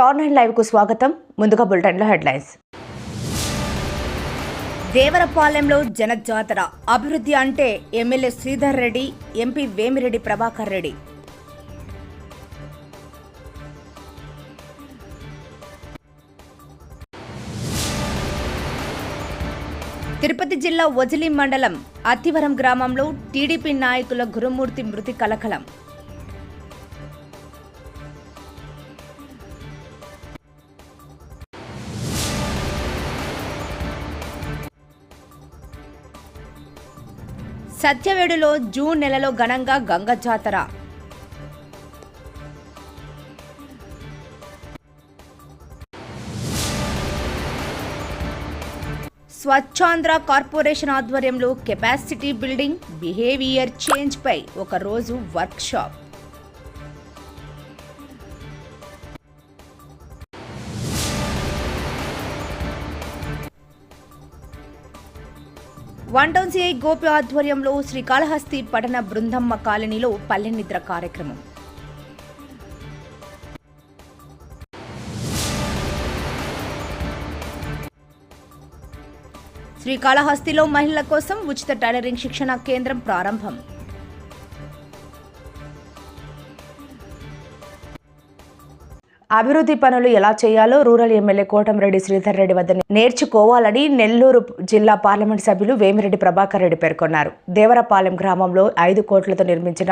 Star 9 live కు స్వాగతం. ముందుగా బులెటిన్లో హెడ్లైన్స్. దేవరపాలెంలో జనజాతర. అభివృద్ధి అంటే ఎమ్మెల్యే శ్రీధర్ రెడ్డి, ఎంపీ వేమిరెడ్డి ప్రభాకర్ రెడ్డి. తిరుపతి జిల్లా వజిలి మండలం అత్తివరం గ్రామంలో టీడీపీ నాయకుల గురుమూర్తి మృతి కలకలం. సత్యవేడులో జూన్ నెలలో ఘనంగా గంగ జాతర. స్వచ్ఛాంధ్ర కార్పొరేషన్ ఆధ్వర్యంలో కెపాసిటీ బిల్డింగ్, బిహేవియర్ చేంజ్ పై ఒకరోజు work shop. One town CI Gopi ఆధ్వర్యంలో శ్రీకాళహస్తి పట్టణ బృందమ్మ కాలనీలో పల్లె నిద్ర కార్యక్రమం. శ్రీకాళహస్తిలో మహిళల కోసం ఉచిత టైలరింగ్ శిక్షణ కేంద్రం ప్రారంభం. అభివృద్ధి పనులు ఎలా చేయాలో రూరల్ ఎమ్మెల్యే కోటంరెడ్డి శ్రీధర్ రెడ్డి వద్ద నేర్చుకోవాలని నెల్లూరు జిల్లా పార్లమెంట్ సభ్యులు వేమిరెడ్డి ప్రభాకర్ రెడ్డి పేర్కొన్నారు. దేవరపాలెం గ్రామంలో 5 కోట్లతో నిర్మించిన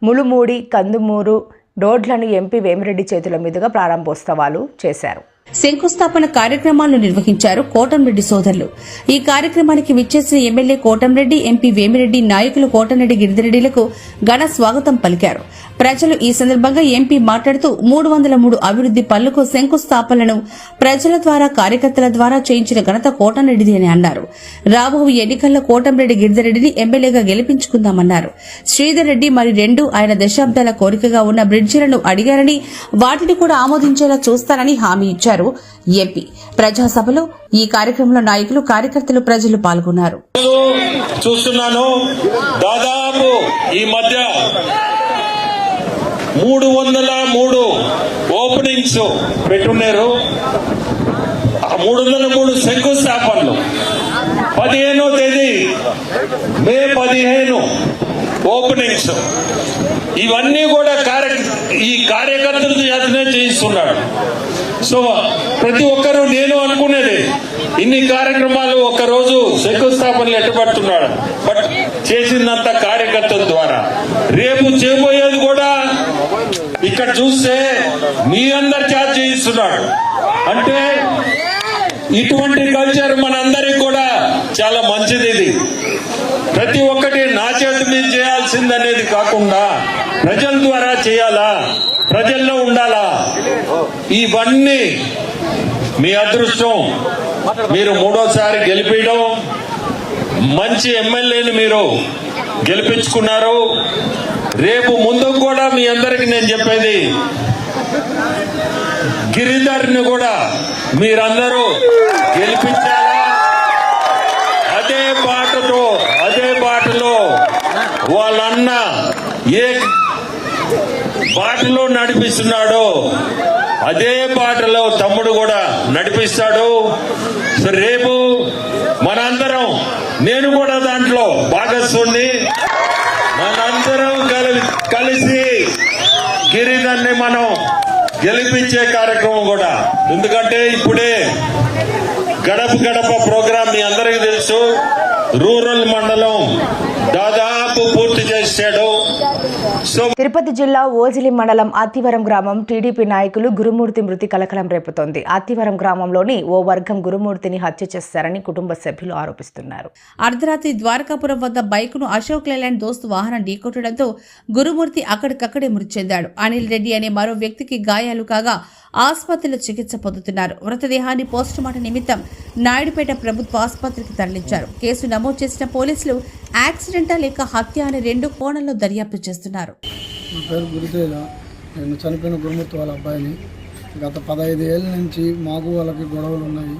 ములుమూడి, కందుమూరు రోడ్లను ఎంపీ వేమిరెడ్డి చేతుల మీదుగా ప్రారంభోత్సవాలు చేశారు. శంకుస్థాపన కార్యక్రమాలను నిర్వహించారు కోటంరెడ్డి సోదరులు. ఈ కార్యక్రమానికి విచ్చేసిన ఎమ్మెల్యే కోటంరెడ్డి, ఎంపీ వేమిరెడ్డి, నాయకులు కోటంరెడ్డి గిరిధిరెడ్డిలకు ఘన స్వాగతం పలికారు. ప్రజలు ఈ సందర్భంగా ఎంపీ మాట్లాడుతూ 303 అభివృద్ది పనులకు శంకుస్థాపనలను ప్రజల ద్వారా, కార్యకర్తల ద్వారా చేయించిన ఘనత కోటంరెడ్డిది అని అన్నారు. రాబోయే ఎన్నికల్లో కోటంరెడ్డి గిరిధిరెడ్డిని ఎమ్మెల్యేగా గెలిపించుకుందామన్నారు. శ్రీధర్ రెడ్డి మరి 2 ఆయన దశాబ్దాల కోరికగా ఉన్న బ్రిడ్జిలను అడిగారని, వాటిని కూడా ఆమోదించేలా చూస్తారని హామీ ఇచ్చారు ఎంపీ. ప్రజాసభలో ఈ కార్యక్రమంలో నాయకులు, కార్యకర్తలు, ప్రజలు పాల్గొన్నారు. చూస్తున్నాను దాదాపు ఈ మధ్య 303 ఓపెనింగ్స్ పెట్టున్నారు. 303 శంకుస్థాపనలు. 15వ తేదీ మే 15 ఓపెనింగ్స్. ఇవన్నీ కూడా ఈ కార్యకర్తల చేతనే చేయిస్తున్నాడు. సో ప్రతి ఒక్కరూ నేను అనుకునేది ఇన్ని కార్యక్రమాలు ఒక్కరోజు శంకుస్థాపనలు ఎట్టబడుతున్నాడు. బట్ చేసినంత కార్యకర్తల ద్వారా. రేపు చేయబోయేది కూడా ఇక్కడ చూస్తే మీ అందరి చేత చేయిస్తున్నాడు. అంటే ఇటువంటి కల్చర్ మనందరికి కూడా చాలా మంచిది. ఇది ప్రతి ఒక్కటి నా చేతి మీద చేయాల్సిందనేది కాకుండా ప్రజల ద్వారా చేయాలా, ప్రజల్లో ఉండాలా. ఇవన్నీ మీ అదృష్టం. మీరు 3వసారి గెలిపించడం, మంచి ఎమ్మెల్యేని మీరు గెలిపించుకున్నారు. రేపు ముందుకు కూడా మీ అందరికి నేను చెప్పేది, గిరిధర్ని కూడా మీరందరూ గెలిపించాలా. అదే బాటలో వాళ్ళన్న ఏ బాటలో నడిపిస్తున్నాడో అదే బాటలో తమ్ముడు కూడా నడిపిస్తాడు. సో రేపు మనందరం, నేను కూడా దాంట్లో భాగస్వామి, మనందరం కలిసి గిరిధర్ని మనం గెలిపించే కార్యక్రమం కూడా. ఎందుకంటే ఇప్పుడే గడప ప్రోగ్రాం మీ అందరికీ తెలుసు. రూరల్ మండలం దాదాపు పూర్తి చేశాడు. తిరుపతి జిల్లా ఓజిలి మండలం అత్తివరం గ్రామం టీడీపీ నాయకులు గురుమూర్తి మృతి కలకలం రేపుతోంది. అత్తివరం గ్రామంలోని ఓ వర్గం గురుమూర్తిని హత్య చేశారని కుటుంబ సభ్యులు ఆరోపిస్తున్నారు. అర్ధరాత్రి ద్వారకాపురం వద్ద బైకును అశోక్ లేలాండ్ దోస్తు వాహనం ఢీకొట్టడంతో గురుమూర్తి అక్కడికక్కడే మృతి చెందాడు. అనిల్ రెడ్డి అనే మరో వ్యక్తికి గాయాలు కాగా ఆసుపత్రిలో చికిత్స పొందుతున్నారు. మృతదేహాన్ని పోస్టుమార్టం నిమిత్తం నాయుడుపేట ప్రభుత్వ ఆసుపత్రికి తరలించారు. కేసు నమోదు చేసిన పోలీసులు యాక్సిడెంటా లేక హత్య అనే 2 కోణంలో దర్యాప్తు చేస్తున్నారు. నా పేరు గురుతేజ. నేను చనిపోయిన గురుమూర్తి వాళ్ళ అబ్బాయిని. గత 15 ఏళ్ళ నుంచి మాకు వాళ్ళకి గొడవలు ఉన్నాయి.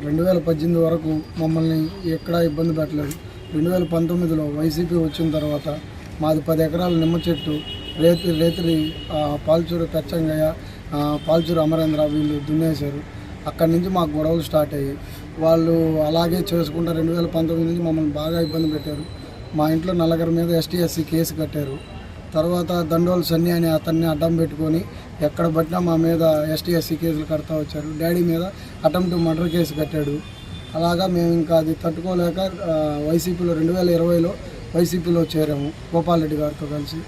2018 వరకు మమ్మల్ని ఎక్కడా ఇబ్బంది పెట్టలేదు. 2019లో వైసీపీ వచ్చిన తర్వాత మాది 10 ఎకరాల నిమ్మ చెట్టు రేతిరి పాల్చూరు పెచ్చంగయ్య పాల్చూరు అమరేంద్ర వీళ్ళు దున్నేశారు. అక్కడి నుంచి మాకు గొడవలు స్టార్ట్ అయ్యి వాళ్ళు అలాగే చేసుకుంటూ 2019 నుంచి మమ్మల్ని బాగా ఇబ్బంది పెట్టారు. మా ఇంట్లో నలుగురి మీద ST/SC కేసు కట్టారు. తర్వాత దండోలు సన్ని అని అతన్ని అడ్డం పెట్టుకొని ఎక్కడ పట్టినా మా మీద ST/SC కేసులు కడతా వచ్చారు. డాడీ మీద అటెంప్ట్ మర్డర్ కేసు కట్టాడు. అలాగా మేము ఇంకా అది తట్టుకోలేక వైసీపీలో 2020లో వైసీపీలో చేరాము గోపాల్ రెడ్డి గారితో కలిసి.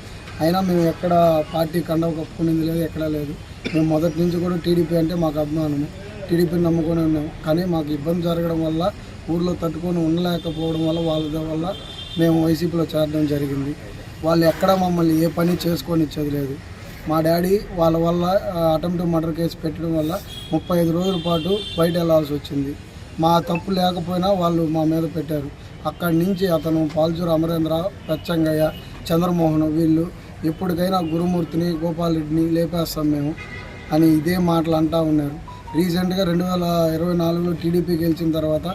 అయినా మేము ఎక్కడ పార్టీ కండవ కప్పుకునేది లేదు, ఎక్కడా లేదు. మేము మొదటి నుంచి కూడా టీడీపీ అంటే మాకు అభిమానము, టీడీపీని నమ్ముకొని ఉన్నాము. కానీ మాకు ఇబ్బంది జరగడం వల్ల ఊళ్ళో తట్టుకొని ఉండలేకపోవడం వల్ల వాళ్ళ వల్ల మేము వైసీపీలో చేరడం జరిగింది. వాళ్ళు ఎక్కడ మమ్మల్ని ఏ పని చేసుకొని ఇచ్చేది లేదు. మా డాడీ వాళ్ళ వల్ల అటెంప్ట్ మర్డర్ కేసు పెట్టడం వల్ల 35 రోజుల పాటు బయట వెళ్ళాల్సి వచ్చింది. మా తప్పు లేకపోయినా వాళ్ళు మా మీద పెట్టారు. అక్కడి నుంచి అతను పాల్చూరు అమరేంద్ర, పెచ్చంగయ్య, చంద్రమోహన్ వీళ్ళు ఎప్పటికైనా గురుమూర్తిని, గోపాల్ రెడ్డిని లేపేస్తాం మేము అని ఇదే మాటలు అంటూ ఉన్నారు. రీసెంట్గా 2024లో టీడీపీ గెలిచిన తర్వాత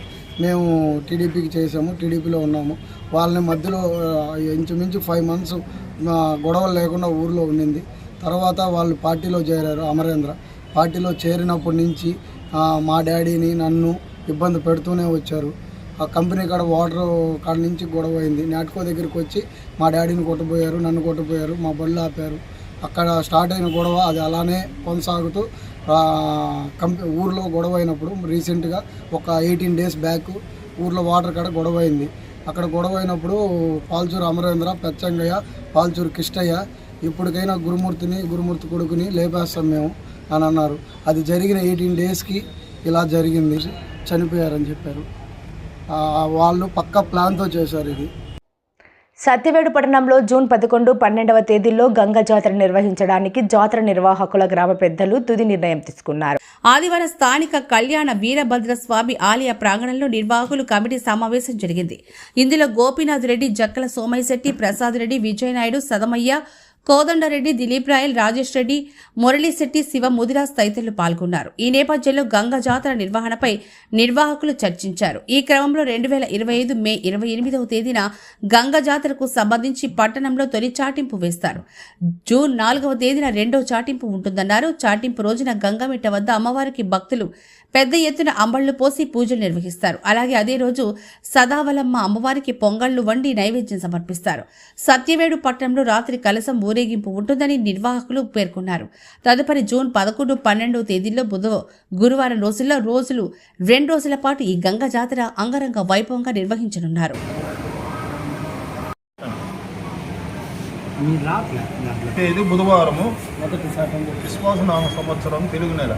మేము టీడీపీకి చేసాము, టీడీపీలో ఉన్నాము. వాళ్ళని మధ్యలో ఇంచుమించు 5 months గొడవలు లేకుండా ఊర్లో ఉండింది. తర్వాత వాళ్ళు పార్టీలో చేరారు. అమరేంద్ర పార్టీలో చేరినప్పటి నుంచి మా డాడీని నన్ను ఇబ్బంది పెడుతూనే వచ్చారు. ఆ కంపెనీ కాడ వాటర్ కాడ నుంచి గొడవ అయింది. నాటకో దగ్గరికి వచ్చి మా డాడీని కొట్టబోయారు, నన్ను కొట్టబోయారు, మా బళ్ళు ఆపారు. అక్కడ స్టార్ట్ అయిన గొడవ అది అలానే కొనసాగుతూ ఊర్లో గొడవ అయినప్పుడు రీసెంట్గా ఒక 18 days బ్యాక్ ఊర్లో వాటర్ కాడ గొడవ అయింది. అక్కడ గొడవ అయినప్పుడు పాల్చూరు అమరేంద్ర, పెచ్చంగయ్య, పాల్చూరు కిష్టయ్య ఇప్పటికైనా గురుమూర్తి కొడుకుని లేపేస్తాం మేము అని అన్నారు. అది జరిగిన 18 daysకి ఇలా జరిగింది, చనిపోయారని చెప్పారు. వాళ్ళు పక్కా ప్లాన్తో చేశారు ఇది. సత్యవేడు పట్టణంలో జూన్ 11, 12వ తేదీల్లో గంగా జాతర నిర్వహించడానికి జాతర నిర్వాహకుల గ్రామ పెద్దలు తుది నిర్ణయం తీసుకున్నారు. ఆదివారం స్థానిక కళ్యాణ వీరభద్ర స్వామి ఆలయ ప్రాంగణంలో నిర్వాహకులు కమిటీ సమావేశం జరిగింది. ఇందులో గోపీనాథ్ రెడ్డి, జక్కల సోమయ్యశెట్టి, ప్రసాద్ రెడ్డి, విజయనాయుడు, సదమయ్య, కోదండరెడ్డి, దిలీప్ రాయల్, రాజేష్ రెడ్డి, మురళీశెట్టి, శివ ముదిరాజ్ తదితరులు పాల్గొన్నారు. ఈ నేపథ్యంలో గంగా జాతర నిర్వహణపై నిర్వాహకులు చర్చించారు. ఈ క్రమంలో 2025 మే 28వ తేదీన గంగా జాతరకు సంబంధించి పట్టణంలో తొలి చాటింపు వేస్తారు. జూన్ 4వ తేదీన రెండో చాటింపు ఉంటుందన్నారు. చాటింపు రోజున గంగమిట్ట వద్ద అమ్మవారికి భక్తులు పెద్ద ఎత్తున అంబళ్లు పోసి పూజలు నిర్వహిస్తారు. అలాగే అదే రోజు సదావలమ్మ అమ్మవారికి పొంగళ్లు వండి నైవేద్యం సమర్పిస్తారు. సత్యవేడు పట్టణంలో రాత్రి కలశం ఊరేగింపు ఉంటుందని నిర్వాహకులు పేర్కొన్నారు. తదుపరి జూన్ 11, 12వ తేదీల్లో గురువారం రోజుల్లో 2 రోజుల పాటు ఈ గంగా జాతర అంగరంగ వైభవంగా నిర్వహించనున్నారు. ఇది బుధవారము విశ్వాసనామ సంవత్సరం తెలుగు నెల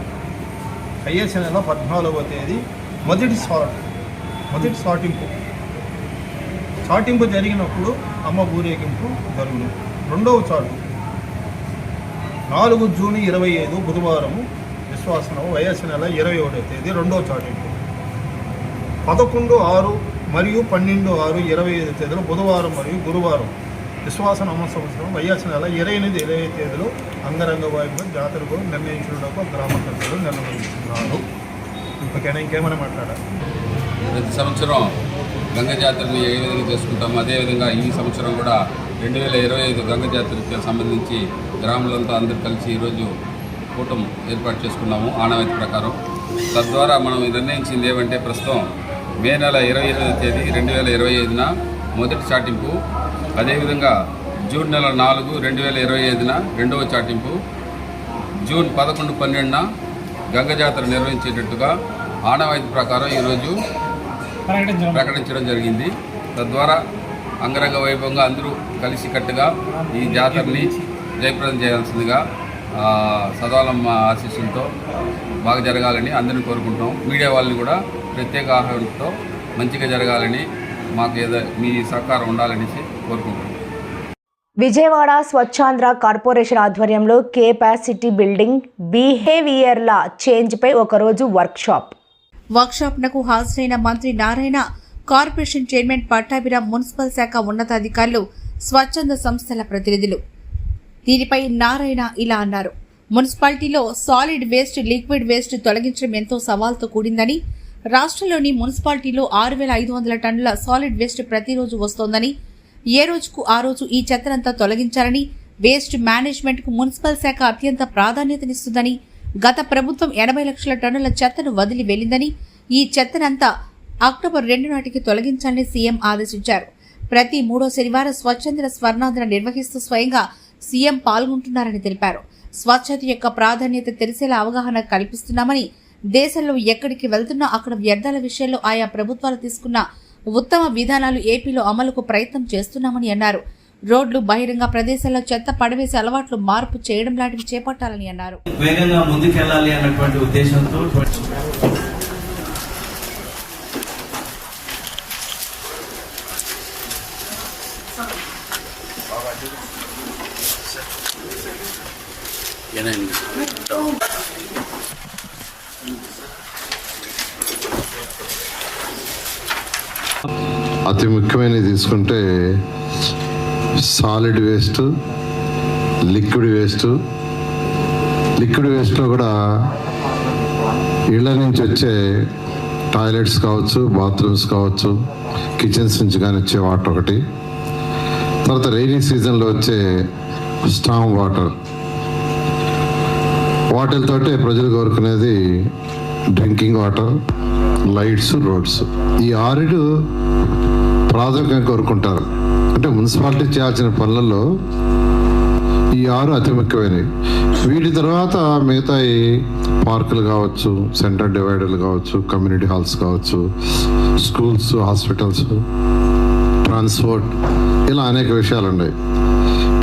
అయ్యేసే నెల 14వ తేదీ మొదటి చాటింపు జరిగినప్పుడు అమ్మ ఊరేగింపు జరుగును. రెండవ చాటు 4 జూన్ 25 బుధవారము విశ్వాసనం వయస్సు నెల 21వ తేదీ రెండవ చాటింపు. 11, 6 మరియు 12, 6, 25 తేదీలు బుధవారం మరియు గురువారం విశ్వాసనామ సంవత్సరం వయస్సు నెల 28, 20 తేదీలు అంగరంగ వైభవం జాతరకు నిర్ణయించడానికి గ్రామ పెద్దలు నిర్ణయించుకున్నారు. ఇంకేమైనా మాట్లాడారు? ప్రతి సంవత్సరం గంగా జాతరని ఏ విధంగా చేసుకుంటాము అదేవిధంగా ఈ సంవత్సరం కూడా 2025 గంగా జాతరకి సంబంధించి గ్రామాలంతా అందరూ కలిసి ఈరోజు కూటమి ఏర్పాటు చేసుకున్నాము ఆనవాయితీ ప్రకారం. తద్వారా మనం నిర్ణయించింది ఏమంటే ప్రస్తుతం మే నెల 28వ తేదీ 2025న మొదటి చాటింపు, అదేవిధంగా జూన్ నెల 4, 2025న రెండవ చాటింపు, జూన్ 11, 12న గంగా జాతర నిర్వహించేటట్టుగా ఆనవాయితీ ప్రకారం ఈరోజు ప్రకటించడం జరిగింది. తద్వారా అంగరంగ వైభవంగా అందరూ కలిసికట్టుగా ఈ జాతరని జయప్రదం చేయాల్సిందిగా సదాలమ్మ ఆశీస్సులతో బాగా జరగాలని అందరినీ కోరుకుంటాం. మీడియా వాళ్ళని కూడా ప్రత్యేక ఆహ్వానంతో మంచిగా జరగాలని మాకు మీ సహకారం ఉండాలనేసి కోరుకుంటున్నాం. విజయవాడ స్వచ్ఛాంధ్ర కార్పొరేషన్ ఆధ్వర్యంలో కేపాసిటీ బిల్డింగ్ బిహేవియర్ల చేంజ్పై ఒకరోజు వర్క్షాప్నకు హాజరైన మంత్రి Narayana, corporation chairman Pattabhiram, municipal శాఖ ఉన్నతాధికారులు, స్వచ్ఛంద సంస్థల ప్రతినిధులు. దీనిపై నారాయణ ఇలా అన్నారు. మున్సిపాలిటీలో సాలిడ్ వేస్ట్, లిక్విడ్ వేస్ట్ తొలగించడం ఎంతో సవాల్తో కూడిందని, రాష్ట్రంలోని మున్సిపాలిటీలో 6,500 టన్నుల సాలిడ్ వేస్ట్ ప్రతిరోజు వస్తోందని, ఏ రోజుకు ఆ రోజు ఈ చెత్తనంతా తొలగించాలని, వేస్ట్ మేనేజ్మెంట్ కు మున్సిపల్ శాఖ అత్యంత ప్రాధాన్యతనిస్తుందని, గత ప్రభుత్వం 80 లక్షల టన్నుల చెత్తను వదిలి వెళ్లిందని, ఈ చెత్తనంతా అక్టోబర్ 2 నాటికి తొలగించాలని సీఎం ఆదేశించారు. ప్రతి 3వ శనివారం స్వచ్ఛంద స్వర్ణాంధ్ర నిర్వహిస్తూ స్వయంగా సీఎం పాల్గొంటున్నారని తెలిపారు. స్వచ్ఛత యొక్క ప్రాధాన్యత తెలిసేలా అవగాహన కల్పిస్తున్నామని, దేశంలో ఎక్కడికి వెళ్తున్నా అక్కడ వ్యర్థాల విషయంలో ఆయా ప్రభుత్వాలు తీసుకున్న ఉత్తమ విధానాలు ఏపీలో అమలుకు ప్రయత్నం చేస్తున్నామని అన్నారు. రోడ్లు, బహిరంగ ప్రదేశాల్లో చెత్త పడవేసే అలవాట్లు మార్పు చేయడం లాంటివి చేపట్టాలని అన్నారు. వేగంగా ముందుకెళ్లాలి అన్నటువంటి ఉద్దేశంతో అతి ముఖ్యమైనది తీసుకుంటే solid waste, liquid waste. Liquid వేస్ట్లో కూడా ఇళ్ళ నుంచి వచ్చే టాయిలెట్స్ కావచ్చు, బాత్రూమ్స్ కావచ్చు, కిచెన్స్ నుంచి కానీ వచ్చే వాటర్ ఒకటి. తర్వాత రైనీ సీజన్లో వచ్చే స్టామ్ వాటర్, వాటితోటే ప్రజలు కోరుకునేది డ్రింకింగ్ వాటర్, లైట్స్, రోడ్స్. ఈ 6 ప్రాథమికంగా కోరుకుంటారు. అంటే మున్సిపాలిటీ చేయాల్సిన పనులలో ఈ 6 అతి ముఖ్యమైనవి. వీటి తర్వాత మిగతా పార్కులు కావచ్చు, సెంటర్ డివైడర్లు కావచ్చు, కమ్యూనిటీ హాల్స్ కావచ్చు, స్కూల్స్, హాస్పిటల్స్, ట్రాన్స్పోర్ట్, ఇలా అనేక విషయాలు ఉన్నాయి.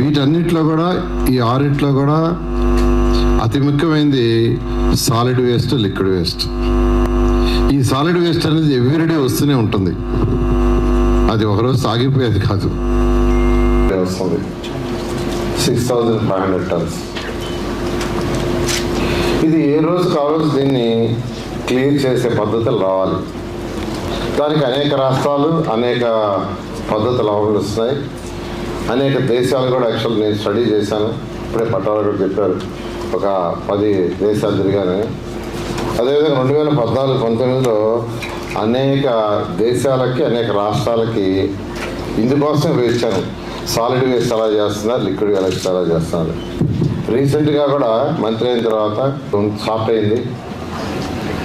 వీటన్నిటిలో కూడా ఈ 6 కూడా అతి ముఖ్యమైనది సాలిడ్ వేస్ట్, లిక్విడ్ వేస్ట్. ఈ సాలిడ్ వేస్ట్ అనేది ఎవ్రీడే వస్తూనే ఉంటుంది. అది ఒకరోజు సాగిపోయేది కాదు. వస్తుంది 6500 టన్స్. ఇది ఏ రోజు కావచ్చు దీన్ని క్లియర్ చేసే పద్ధతులు రావాలి. దానికి అనేక రాష్ట్రాలు అనేక పద్ధతులు అవలంబిస్తున్నాయి. అనేక దేశాలు కూడా యాక్చువల్ నేను స్టడీ చేశాను. ఇప్పుడే పట్టాలు కూడా చెప్పారు, ఒక 10 దేశాలు తిరిగాను. అదేవిధంగా 2014-19లో అనేక దేశాలకి, అనేక రాష్ట్రాలకి ఇందుకోసం వేసాను. సాలిడ్ వేస్ట్ ఎలా చేస్తున్నారు, లిక్విడ్ వేస్ట్ ఎలా చేస్తున్నారు. రీసెంట్గా కూడా మంత్రి అయిన తర్వాత స్టార్ట్ అయింది.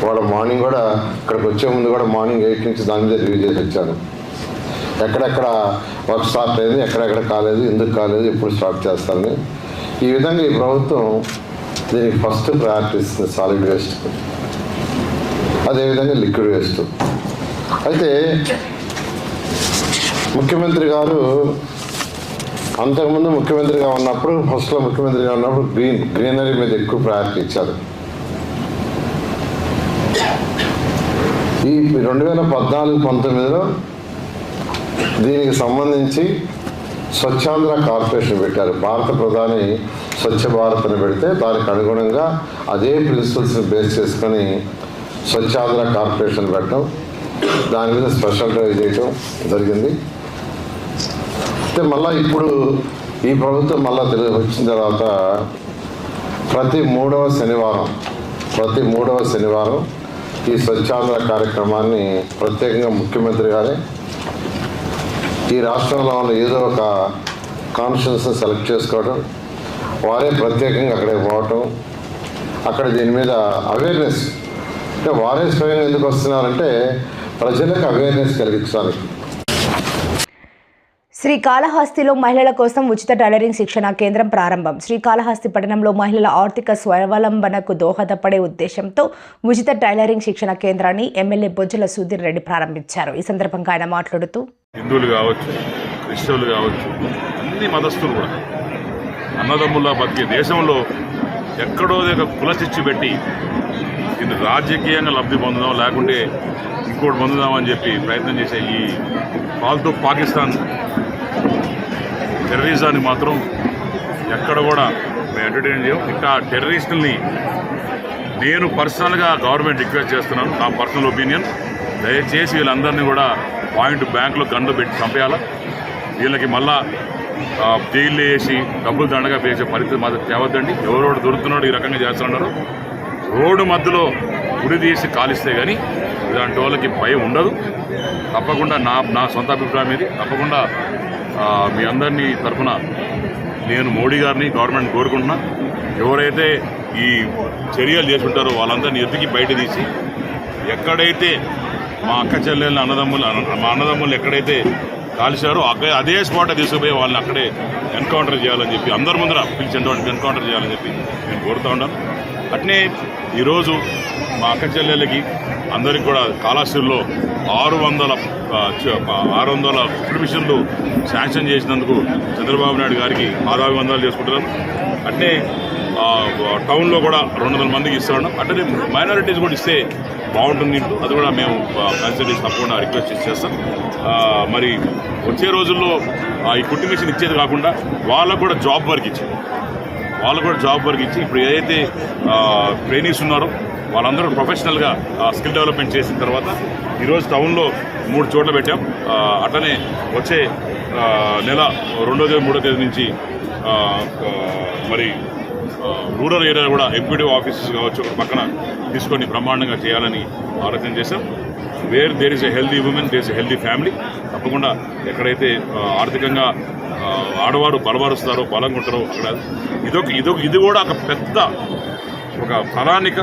వాడు మార్నింగ్ కూడా ఇక్కడికి వచ్చే ముందు కూడా మార్నింగ్ 8 నుంచి దాని మీద రివ్యూ చేసి వచ్చాను. ఎక్కడెక్కడ వర్క్ స్టార్ట్ అయింది, ఎక్కడెక్కడ కాలేదు, ఎందుకు కాలేదు, ఎప్పుడు స్టార్ట్ చేస్తానని. ఈ విధంగా ఈ ప్రభుత్వం దీనికి ఫస్ట్ ప్రయారిటీ ఇస్తుంది సాలిడ్ వేస్ట్, అదేవిధంగా లిక్విడ్ వేస్ట్. అయితే ముఖ్యమంత్రి గారు అంతకుముందు ముఖ్యమంత్రిగా ఉన్నప్పుడు, ఫస్ట్లో ముఖ్యమంత్రిగా ఉన్నప్పుడు గ్రీనరీ మీద ఎక్కువ ప్రయారిటీ ఇచ్చారు. ఈ 2014-19లో దీనికి సంబంధించి స్వచ్ఛాంధ్ర కార్పొరేషన్ పెట్టారు. భారత ప్రధాని స్వచ్ఛ భారత్ అని పెడితే దానికి అనుగుణంగా అదే ప్రిన్సిపల్స్ని బేస్ చేసుకొని స్వచ్ఛాంధ్ర కార్పొరేషన్ పెట్టడం, దాని మీద స్పెషల్ డ్రైవ్ చేయటం జరిగింది. అయితే మళ్ళీ ఇప్పుడు ఈ ప్రభుత్వం మళ్ళీ వచ్చిన తర్వాత ప్రతి మూడవ శనివారం ఈ స్వచ్ఛాంధ్ర కార్యక్రమాన్ని ప్రత్యేకంగా ముఖ్యమంత్రి గారే ఈ రాష్ట్రంలో ఉన్న ఏదో ఒక కాన్స్టిట్యూన్సీ సెలెక్ట్ చేసుకోవడం, వారే ప్రత్యేకంగా అక్కడికి పోవటం, అక్కడ దీని మీద అవేర్నెస్, అంటే వారే స్వయంగా ఎందుకు వస్తున్నారంటే ప్రజలకు అవేర్నెస్ కలిగించాలి. శ్రీకాళహస్తిలో మహిళల కోసం ఉచిత టైలరింగ్ శిక్షణ కేంద్రం ప్రారంభం. శ్రీకాళహస్తి పట్టణంలో మహిళల ఆర్థిక స్వావలంబనకు దోహదపడే ఉద్దేశంతో ఉచిత టైలరింగ్ శిక్షణ కేంద్రాన్ని ఎమ్మెల్యే బొజ్జల సుధీర్ రెడ్డి ప్రారంభించారు. ఈ సందర్భంగా ఆయన మాట్లాడుతూ, హిందువులు కావచ్చు, క్రిస్టియన్లు కావచ్చు, అన్ని మతస్థులు కూడా అన్నదమ్ముల్లా బతికే దేశంలో ఎక్కడో కుల చిచ్చు పెట్టి ఇది రాజకీయంగా లబ్ధి పొందుదాం, లేకుంటే ఇంకోటి పొందుదామని చెప్పి ప్రయత్నం చేసే ఈ ఫాల్తూ పాకిస్తాన్ టెర్రరిజాన్ని మాత్రం ఎక్కడ కూడా మేము ఎంటర్టైన్ చేయం. ఇంకా టెర్రరిస్టుల్ని నేను పర్సనల్గా గవర్నమెంట్ రిక్వెస్ట్ చేస్తున్నాను, నా పర్సనల్ ఒపీనియన్, దయచేసి వీళ్ళందరినీ కూడా పాయింట్ బ్యాంకులో గన్లు పెట్టి చంపేయాలా. వీళ్ళకి మళ్ళా జైల్లో వేసి డబ్బులు దండగా వేసే పరిస్థితి మాత్రం తేవద్దండి. ఎవరోడు దొరుకుతున్నాడు ఈ రకంగా చేస్తున్నారు. రోడ్డు మధ్యలో గుడి తీసి కాలిస్తే కానీ ఇలాంటి వాళ్ళకి భయం ఉండదు. తప్పకుండా నా సొంత అభిప్రాయం ఇది. తప్పకుండా మీ అందరినీ తరఫున నేను మోడీ గారిని గవర్నమెంట్ కోరుకుంటున్నా, ఎవరైతే ఈ చర్యలు చేసుకుంటారో వాళ్ళందరినీ ఎత్తికి బయట తీసి ఎక్కడైతే మా అక్క చెల్లెళ్ళ మా అన్నదమ్ములు ఎక్కడైతే కాల్చారో అదే స్పాట్ తీసుకుపోయి వాళ్ళని అక్కడే ఎన్కౌంటర్ చేయాలని చెప్పి అందరి ముందర పిలిచి ఎన్కౌంటర్ చేయాలని చెప్పి నేను కోరుతూ ఉన్నాను. అట్నే ఈరోజు మా అక్క చెల్లెళ్ళకి అందరికి కూడా కాళహస్తిలో 600 మిషన్లు శాంక్షన్ చేసినందుకు చంద్రబాబు నాయుడు గారికి పాదాభివందనాలు చేసుకుంటున్నాను. అట్నే టౌన్లో కూడా 200 మందికి ఇస్తా ఉన్నాం. అంటే మైనారిటీస్ కూడా ఇస్తే బాగుంటుంది. అది కూడా మేము కన్సిడర్ చేసి తప్పకుండా రిక్వెస్ట్ చేస్తాం. మరి వచ్చే రోజుల్లో ఈ కుట్టు మిషన్ ఇచ్చేది కాకుండా వాళ్ళకు కూడా జాబ్ వర్క్ ఇచ్చి ఇప్పుడు ఏదైతే ట్రైనీస్ ఉన్నారో వాళ్ళందరూ ప్రొఫెషనల్గా స్కిల్ డెవలప్మెంట్ చేసిన తర్వాత ఈరోజు టౌన్లో 3 చోట్ల పెట్టాం. అట్లనే వచ్చే నెల 2వ తేదీ 3వ తేదీ నుంచి మరి రూరల్ ఏరియా కూడా ఎంపీడీ ఆఫీసెస్ కావచ్చు పక్కన తీసుకొని బ్రహ్మాండంగా చేయాలని ఆలోచన చేశాం. Where there is a healthy women, there is a healthy family. తప్పకుండా ఎక్కడైతే ఆర్థికంగా ఆడవారు బలపరుస్తారో, బలంగా ఉంటారో అక్కడ ఇది కూడా ఒక పెద్ద ప్రణాళిక.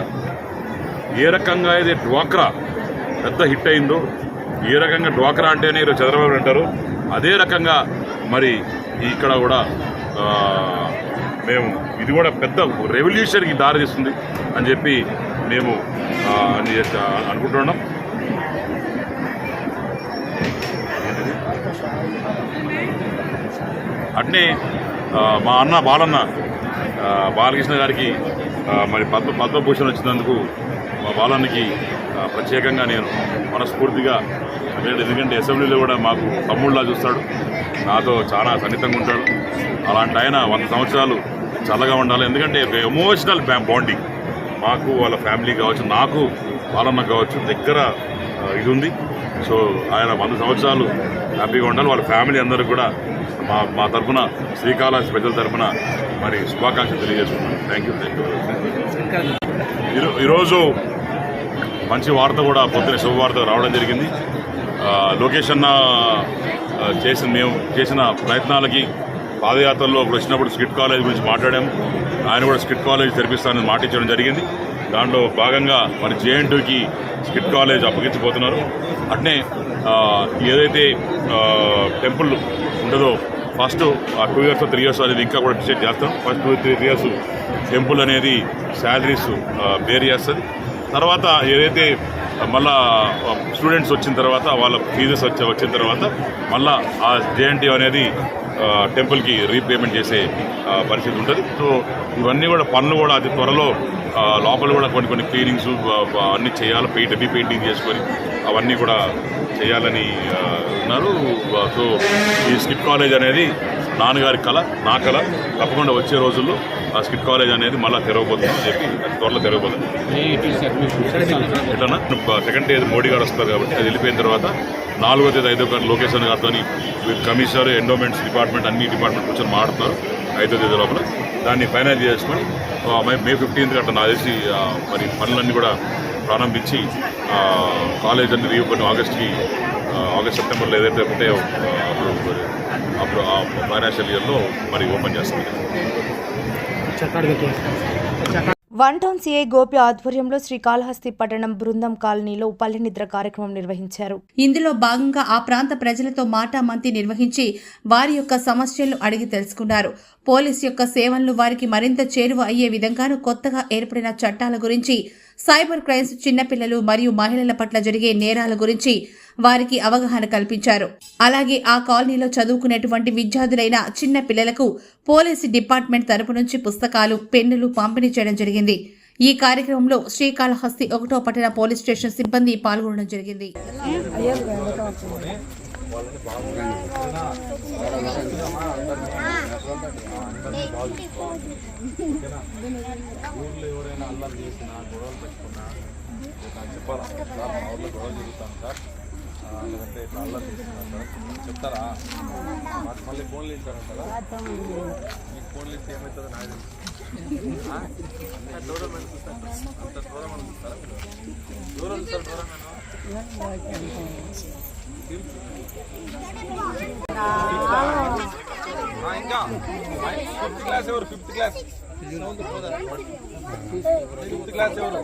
ఏ రకంగా అయితే డ్వాక్రా పెద్ద హిట్ అయిందో, ఏ రకంగా డ్వాక్రా అంటేనే ఈరోజు చంద్రబాబు అంటారు, అదే రకంగా మరి ఇక్కడ కూడా మేము ఇది కూడా పెద్ద రెవల్యూషన్కి దారితీస్తుంది అని చెప్పి మేము అనుకుంటున్నాం. అట్నే మా అన్న బాలకృష్ణ గారికి మరి పద్మభూషణ్ వచ్చినందుకు మా బాలన్నకి ప్రత్యేకంగా నేను మనస్ఫూర్తిగా ఎందుకంటే అసెంబ్లీలో కూడా మాకు తమ్ముళ్ళలా చూస్తాడు, నాతో చాలా సన్నిహితంగా ఉంటాడు. అలాంటి ఆయన 100 సంవత్సరాలు చల్లగా ఉండాలి. ఎందుకంటే ఎమోషనల్ బాండింగ్ మాకు వాళ్ళ ఫ్యామిలీ కావచ్చు, నాకు బాలన్న కావచ్చు దగ్గర ఇది ఉంది. సో ఆయన 100 సంవత్సరాలు హ్యాపీగా ఉండాలి. వాళ్ళ ఫ్యామిలీ అందరూ కూడా మా తరఫున శ్రీకాళహస్తి ప్రజల తరఫున మరి శుభాకాంక్షలు తెలియజేసుకున్నాను. Thank you. ఈరోజు మంచి వార్త కూడా పొద్దున శుభవార్త రావడం జరిగింది. లోకేష్ అన్న మేము చేసిన ప్రయత్నాలకి పాదయాత్రలో వచ్చినప్పుడు స్కిట్ కాలేజ్ గురించి మాట్లాడాము. ఆయన కూడా స్కిట్ కాలేజ్ తెరిపిస్తానని మాట ఇచ్చడం జరిగింది. దాంట్లో భాగంగా మరి JN2కి స్కిట్ కాలేజ్ అప్పగించబోతున్నారు. అట్నే ఏదైతే టెంపుల్ ఉంటుందో ఫస్ట్ 2 years 3 years అనేది ఇంకా కూడా డిసైడ్ చేస్తాం. ఫస్ట్ 2-3 years టెంపుల్ అనేది శాలరీస్ బేర్ చేస్తుంది. తర్వాత ఏదైతే మళ్ళా స్టూడెంట్స్ వచ్చిన తర్వాత వాళ్ళ ఫీజెస్ వచ్చిన తర్వాత మళ్ళా ఆ JN2 అనేది టెంపుల్కి రీపేమెంట్ చేసే పరిస్థితి ఉంటుంది. సో ఇవన్నీ కూడా పనులు కూడా అతి త్వరలో లోపల కూడా కొన్ని క్లీనింగ్స్ అన్నీ చేయాలి, పెయింటింగ్ చేసుకొని అవన్నీ కూడా చేయాలని ఉన్నారు. సో ఈ స్కిట్ కాలేజ్ అనేది నాన్నగారి కళ, నా కళ. తప్పకుండా వచ్చే రోజుల్లో ఆ స్కిట్ కాలేజ్ అనేది మళ్ళీ తెరవబోతుందని చెప్పి త్వరలో తెరవబోతుంది. ఎట్లన్నా సెకండ్ తేదీ మోడీ గారు వస్తారు కాబట్టి అది వెళ్ళిపోయిన తర్వాత 4వ తేదీ 5వ తేదీ లోకేష్ గారితో కమిషనర్, ఎండోమెంట్స్ డిపార్ట్మెంట్ అన్ని డిపార్ట్మెంట్ కూర్చొని మాట్లాడతారు 5వ తేదీ లోపల. దాన్ని ఫైనల్ చేసుకొని May 15th గంట నాకు తెలిసి మరి పనులన్నీ కూడా ప్రారంభించి కాలేజ్ అన్ని రీఓపెన్ ఆగస్ట్ సెప్టెంబర్లో ఏదైతే ఉంటాయో అప్పుడు ఆ ఫైనాన్షియల్ ఇయర్లో మరి ఓపెన్ చేస్తుంది. 1 టౌన్ సిఐ గోపి ఆధ్వర్యంలో శ్రీకాళహస్తి పట్టణం బృందం కాలనీలో పల్లె నిద్ర కార్యక్రమం నిర్వహించారు. ఇందులో భాగంగా ఆ ప్రాంత ప్రజలతో మాటామంతి నిర్వహించి వారి యొక్క సమస్యలను అడిగి తెలుసుకున్నారు. పోలీస్ యొక్క సేవలను వారికి మరింత చేరువ అయ్యే విధంగాను కొత్తగా ఏర్పడిన చట్టాల గురించి, సైబర్ క్రైమ్స్, చిన్నపిల్లలు మరియు మహిళల పట్ల జరిగే నేరాల గురించి వారికి అవగాహన కల్పించారు. అలాగే ఆ కాలనీలో చదువుకునేటువంటి విద్యార్థులైన చిన్న పిల్లలకు పోలీసు డిపార్ట్మెంట్ తరపు నుంచి పుస్తకాలు, పెన్నులు పంపిణీ చేయడం జరిగింది. ఈ కార్యక్రమంలో శ్రీకాళహస్తి 1వ పట్టణ పోలీస్ స్టేషన్ సిబ్బంది పాల్గొనడం జరిగింది. లేదంటే ఇట్లా అల్లరి చేస్తున్నారు సార్ చెప్తారా? మాకు మళ్ళీ ఫోన్లు ఇస్తారంటారా? మీకు ఫోన్లు ఇస్తే ఏమవుతుందో నాకు తెలుసు. దూరం అనిపిస్తారు, అంత దూరం అనిపిస్తారా? దూరం సార్, దూరం ఇంకా ఇంకా 5th క్లాస్ ఎవరు 5th క్లాస్ 5th క్లాస్ ఎవరు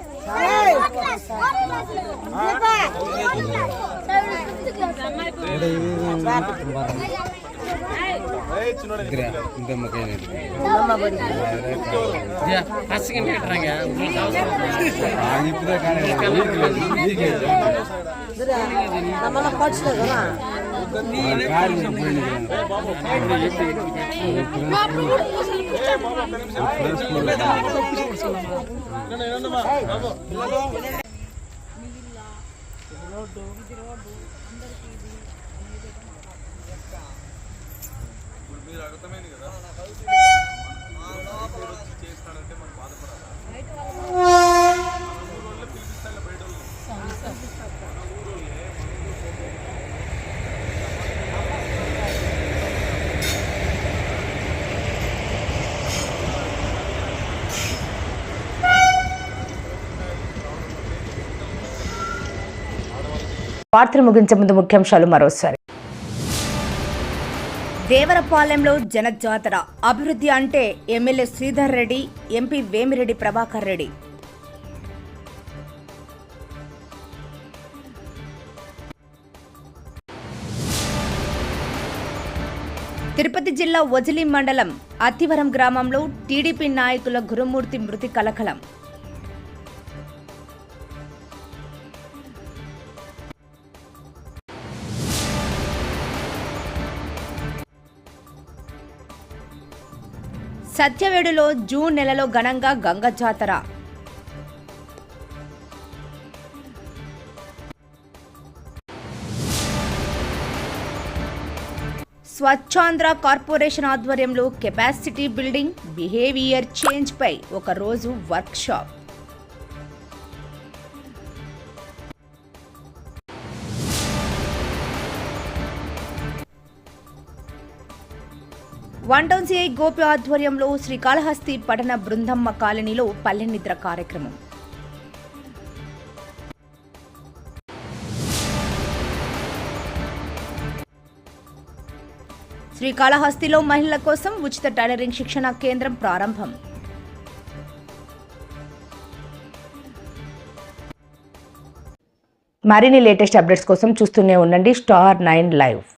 మీరు అర్థమైంది కదా చేస్తానంటే మనం బాధపడాలి పిలిపిస్తాను బయట వార్తలు ముగించే ముందు ముఖ్యాంశాలు మరోసారి. దేవరపాలెంలో జనజాతర అభివృద్ధి అంటే ఎమ్మెల్యే శ్రీధర్ రెడ్డి, ఎంపీ వేమిరెడ్డి ప్రభాకర్ రెడ్డి. తిరుపతి జిల్లా వజిలి మండలం అత్తివరం గ్రామంలో టీడీపీ నాయకుల గురుమూర్తి మృతి కలకలం. సత్యవేడులో జూన్ నెలలో ఘనంగా గంగ జాతర. స్వచ్ఛాంధ్ర కార్పొరేషన్ ఆధ్వర్యంలో కెపాసిటీ బిల్డింగ్, బిహేవియర్ చేంజ్ పై ఒక రోజు work shop. One town CI Gopi ఆధ్వర్యంలో శ్రీకాళహస్తి పట్టణ బృందమ్మ కాలనీలో పల్లె నిద్ర కార్యక్రమం. శ్రీకాళహస్తిలో మహిళల కోసం ఉచిత టైలరింగ్ శిక్షణ కేంద్రం ప్రారంభం. మరిన్ని లేటెస్ట్ అప్డేట్స్ కోసం చూస్తూనే ఉండండి Star 9 Live.